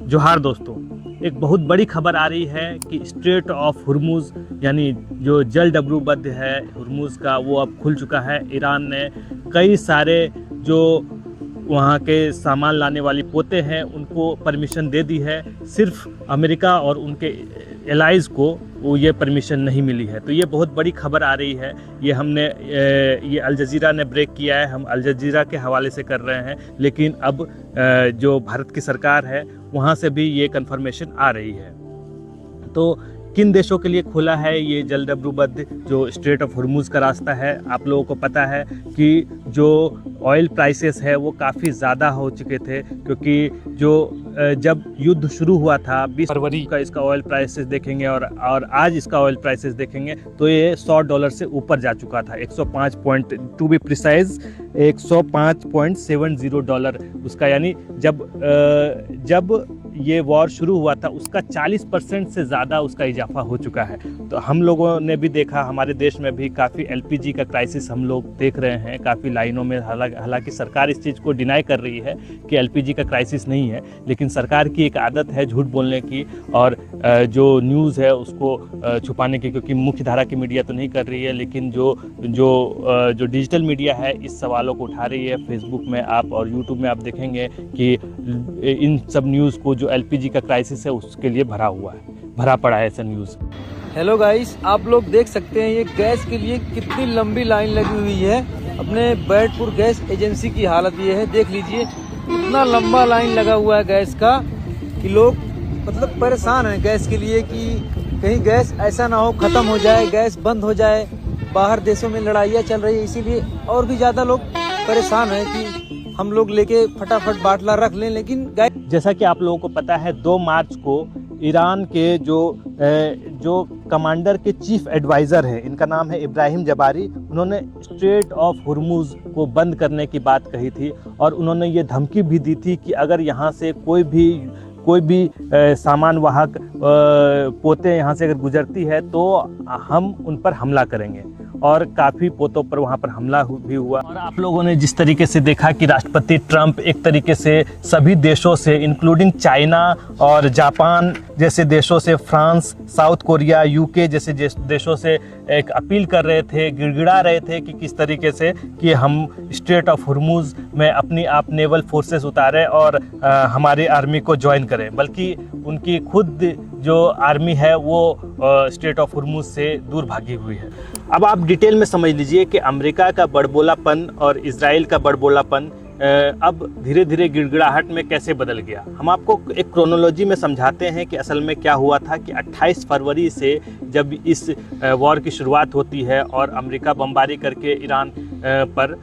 जोहार दोस्तों, एक बहुत बड़ी खबर आ रही है कि स्ट्रेट ऑफ हुर्मुज़ यानी जो जल डबरूबंद है हुर्मुज़ का, वो अब खुल चुका है। ईरान ने कई सारे जो वहाँ के सामान लाने वाली पोते हैं उनको परमिशन दे दी है, सिर्फ अमेरिका और उनके एलाइज़ को वो ये परमिशन नहीं मिली है। तो ये बहुत बड़ी खबर आ रही है। ये अल जज़ीरा ने ब्रेक किया है, हम अल जज़ीरा के हवाले से कर रहे हैं, लेकिन अब जो भारत की सरकार है वहाँ से भी ये कंफर्मेशन आ रही है। तो किन देशों के लिए खुला है ये जल डबरूबंद जो स्ट्रेट ऑफ हुर्मुज़ का रास्ता है? आप लोगों को पता है कि जो ऑयल प्राइसेस है वो काफ़ी ज़्यादा हो चुके थे, क्योंकि जो जब युद्ध शुरू हुआ था 20 फरवरी का इसका ऑयल प्राइसेस देखेंगे और आज इसका ऑयल प्राइसेस देखेंगे तो ये $100 से ऊपर जा चुका था। 105 टू बी प्रिसाइज $105.70 उसका, यानी जब ये वॉर शुरू हुआ था उसका 40% से ज़्यादा उसका इजाफा हो चुका है। तो हम लोगों ने भी देखा, हमारे देश में भी काफ़ी LPG का क्राइसिस हम लोग देख रहे हैं, काफ़ी लाइनों में। हालांकि सरकार इस चीज़ को डिनाई कर रही है कि LPG का क्राइसिस नहीं है, लेकिन सरकार की एक आदत है झूठ बोलने की और जो न्यूज़ है उसको छुपाने की, क्योंकि मुख्य धारा की मीडिया तो नहीं कर रही है, लेकिन जो डिजिटल मीडिया है इस सवालों को उठा रही है। फेसबुक में आप और यूट्यूब में आप देखेंगे कि इन सब न्यूज़ को जो LPG का क्राइसिस है उसके लिए भरा पड़ा है ऐसा न्यूज़। हेलो गाइस, आप लोग देख सकते हैं ये गैस के लिए कितनी लंबी लाइन लगी हुई है। अपने बैरकपुर गैस एजेंसी की हालत ये है, देख लीजिए इतना लंबा लाइन लगा हुआ है गैस का कि लोग मतलब परेशान हैं गैस के लिए कि कहीं गैस ऐसा ना हो खत्म हो जाए, गैस बंद हो जाए। बाहर देशों में लड़ाइयाँ चल रही है, इसीलिए और भी ज़्यादा लोग परेशान हैं कि हम लोग लेके फटाफट बाटला रख लें। लेकिन जैसा कि आप लोगों को पता है 2 मार्च को ईरान के जो कमांडर के चीफ एडवाइज़र हैं, इनका नाम है इब्राहिम जबारी, उन्होंने स्ट्रेट ऑफ हुर्मुज़ को बंद करने की बात कही थी और उन्होंने ये धमकी भी दी थी कि अगर यहाँ से कोई भी सामान वाहक पोतें यहाँ से अगर गुजरती है तो हम उन पर हमला करेंगे। और काफ़ी पोतों पर वहाँ पर हमला भी हुआ। और आप लोगों ने जिस तरीके से देखा कि राष्ट्रपति ट्रंप एक तरीके से सभी देशों से, इंक्लूडिंग चाइना और जापान जैसे देशों से, फ्रांस, साउथ कोरिया, UK जैसे देशों से एक अपील कर रहे थे, गिड़गिड़ा रहे थे कि किस तरीके से कि हम स्ट्रेट ऑफ हुर्मुज़ में अपनी आप नेवल फोर्सेस उतारें और हमारी आर्मी को ज्वाइन करें। बल्कि उनकी खुद जो आर्मी है वो स्ट्रेट ऑफ हुर्मुज़ से दूर भागी हुई है। अब आप डिटेल में समझ लीजिए कि अमेरिका का बड़बोलापन और इजराइल का बड़बोलापन अब धीरे धीरे गिड़गिड़ाहट में कैसे बदल गया। हम आपको एक क्रोनोलॉजी में समझाते हैं कि असल में क्या हुआ था कि 28 फरवरी से जब इस वॉर की शुरुआत होती है और अमेरिका बमबारी करके ईरान पर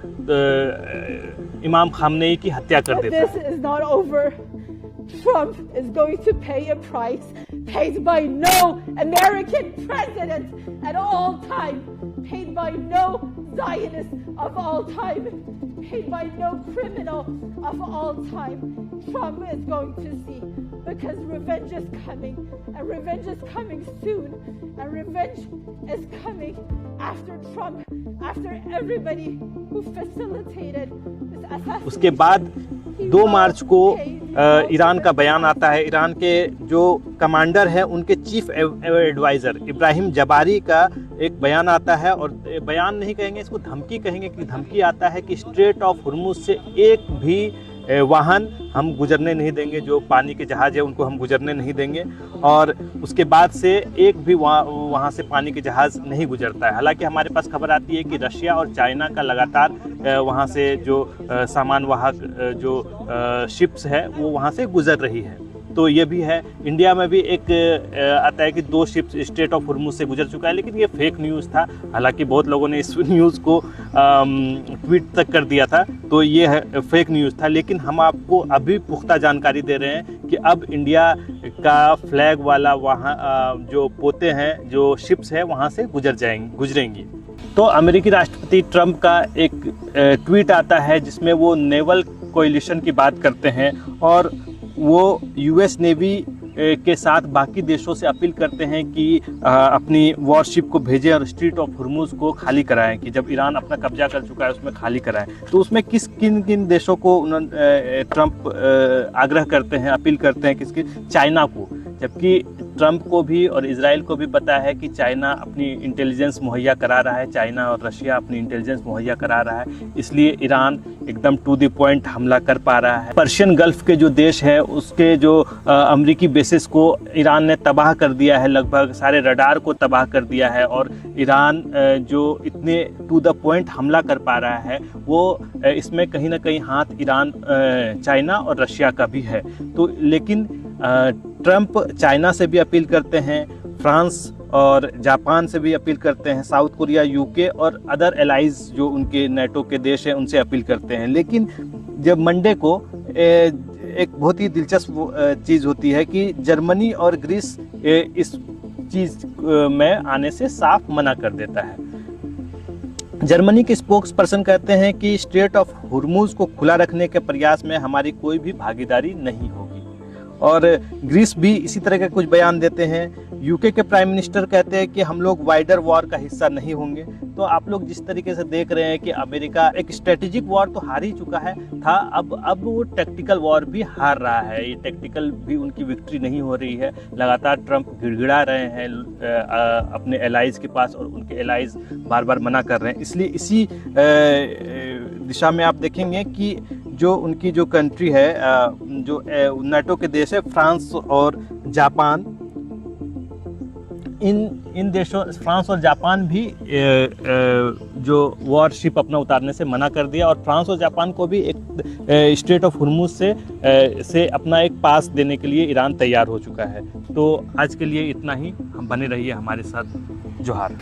इमाम खामनेई की हत्या कर देता है। Trump is going to pay a price paid by no American president at all time, paid by no Zionist of all time, paid by no criminal of all time. Trump is going to see, because revenge is coming, and revenge is coming soon, and revenge is coming after Trump, after everybody who facilitated this assassination. उसके बाद 2 मार्च को Iran का बयान आता है। Iran के जो commander हैं उनके चीफ एडवाइज़र इब्राहिम जबारी का एक बयान आता है, और बयान नहीं कहेंगे इसको, धमकी कहेंगे कि धमकी आता है कि स्ट्रेट ऑफ हुर्मुज़ से एक भी वाहन हम गुजरने नहीं देंगे, जो पानी के जहाज़ है उनको हम गुजरने नहीं देंगे। और उसके बाद से एक भी वहाँ से पानी के जहाज़ नहीं गुजरता है। हालांकि हमारे पास खबर आती है कि रशिया और चाइना का लगातार वहाँ से जो सामान वाहक जो शिप्स है वो वहाँ से गुजर रही है। तो ये भी है। इंडिया में भी एक आता है कि 2 शिप्स स्ट्रेट ऑफ हुर्मुज़ से गुजर चुका है, लेकिन ये फेक न्यूज़ था। हालांकि बहुत लोगों ने इस न्यूज़ को ट्वीट तक कर दिया था, तो ये है फेक न्यूज़ था। लेकिन हम आपको अभी पुख्ता जानकारी दे रहे हैं कि अब इंडिया का फ्लैग वाला वहाँ जो पोते हैं, जो शिप्स है, वहाँ से गुजरेंगी। तो अमेरिकी राष्ट्रपति ट्रंप का एक ट्वीट आता है जिसमें वो नेवल कोएलिशन की बात करते हैं और वो US नेवी के साथ बाकी देशों से अपील करते हैं कि अपनी वॉरशिप को भेजें और स्ट्रेट ऑफ हुर्मुज को खाली कराएं, कि जब ईरान अपना कब्जा कर चुका है उसमें खाली कराएं। तो उसमें किन किन देशों को ट्रंप आग्रह करते हैं, अपील करते हैं, किसकी? चाइना को, जबकि ट्रंप को भी और इजराइल को भी पता है कि चाइना अपनी इंटेलिजेंस मुहैया करा रहा है, चाइना और रशिया अपनी इंटेलिजेंस मुहैया करा रहा है, इसलिए ईरान एकदम टू द पॉइंट हमला कर पा रहा है। पर्शियन गल्फ के जो देश है उसके जो अमेरिकी बेसिस को ईरान ने तबाह कर दिया है, लगभग सारे रडार को तबाह कर दिया है, और ईरान जो इतने टू द पॉइंट हमला कर पा रहा है वो इसमें कहीं ना कहीं हाथ ईरान, चाइना और रशिया का भी है। तो लेकिन ट्रंप चाइना से भी अपील करते हैं, फ्रांस और जापान से भी अपील करते हैं, साउथ कोरिया, यूके और अदर एलाइज जो उनके नेटो के देश हैं उनसे अपील करते हैं। लेकिन जब मंडे को एक बहुत ही दिलचस्प चीज़ होती है कि जर्मनी और ग्रीस इस चीज़ में आने से साफ मना कर देता है। जर्मनी के स्पोक्स पर्सन कहते हैं कि स्ट्रेट ऑफ हुर्मुज को खुला रखने के प्रयास में हमारी कोई भी भागीदारी नहीं होगी, और ग्रीस भी इसी तरह का कुछ बयान देते हैं। यूके के प्राइम मिनिस्टर कहते हैं कि हम लोग वाइडर वॉर का हिस्सा नहीं होंगे। तो आप लोग जिस तरीके से देख रहे हैं कि अमेरिका एक स्ट्रेटेजिक वॉर तो हार ही चुका है था, अब वो टैक्टिकल वॉर भी हार रहा है, ये टैक्टिकल भी उनकी विक्ट्री नहीं हो रही है। लगातार ट्रंप गिड़गिड़ा रहे हैं अपने एलाइज के पास, और उनके एलाइज बार बार मना कर रहे हैं। इसलिए इसी दिशा में आप देखेंगे कि जो उनकी जो कंट्री है, जो नेटो के देश है, फ्रांस और जापान, इन देशों, फ्रांस और जापान भी जो वॉरशिप अपना उतारने से मना कर दिया, और फ्रांस और जापान को भी एक स्ट्रेट ऑफ हुर्मुज से अपना एक पास देने के लिए ईरान तैयार हो चुका है। तो आज के लिए इतना ही, हम बने रहिए हमारे साथ। जोहार।